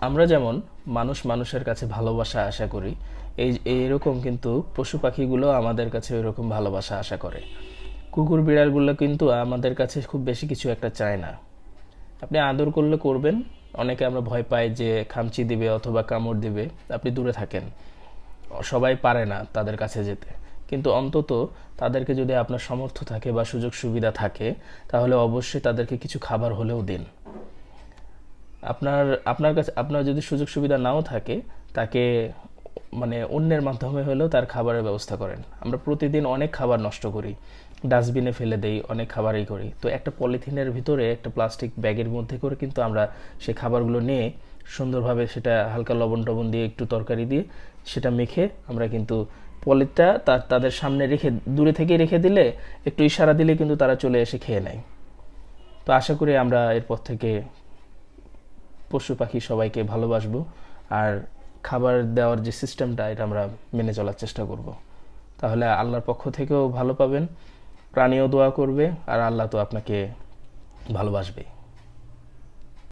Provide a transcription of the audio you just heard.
আমরা যেমন মানুষ মানুষের কাছে ভালোবাসা আশা করি, এইরকম কিন্তু পশু পাখিগুলো আমাদের কাছে ওইরকম ভালোবাসা আশা করে। কুকুর বিড়ালগুলো কিন্তু আমাদের কাছে খুব বেশি কিছু একটা চায় না। আপনি আদর করলে করবেন, অনেকে আমরা ভয় পাই যে খামচি দিবে অথবা কামড় দিবে, আপনি দূরে থাকেন। সবাই পারে না তাদের কাছে যেতে, কিন্তু অন্তত তাদেরকে যদি আপনার সামর্থ্য থাকে বা সুযোগ সুবিধা থাকে, তাহলে অবশ্যই তাদেরকে কিছু খাবার হলেও দিন। আপনার আপনার কাছে আপনার যদি সুযোগ সুবিধা নাও থাকে, তাকে মানে অন্যের মাধ্যমে হলেও তার খাবারের ব্যবস্থা করেন। আমরা প্রতিদিন অনেক খাবার নষ্ট করি, ডাস্টবিনে ফেলে দেই, অনেক খাবারই করি। তো একটা পলিথিনের ভিতরে একটা প্লাস্টিক ব্যাগের মধ্যে করে কিন্তু আমরা সেই খাবারগুলো নিয়ে সুন্দরভাবে সেটা হালকা লবণ টবণ দিয়ে একটু তরকারি দিয়ে সেটা মেখে আমরা কিন্তু পলিথটা তাদের সামনে রেখে, দূরে থেকে রেখে দিলে, একটু ইশারা দিলে কিন্তু তারা চলে এসে খেয়ে নেয়। তো আশা করি আমরা এরপর থেকে পশু পাখি সবাইকে ভালোবাসবো, আর খাবার দেওয়ার যে সিস্টেমটা এটা আমরা মেনে চলার চেষ্টা করব। তাহলে আল্লাহর পক্ষ থেকেও ভালো পাবেন, প্রাণীও দোয়া করবে, আর আল্লাহ তো আপনাকে ভালোবাসবে।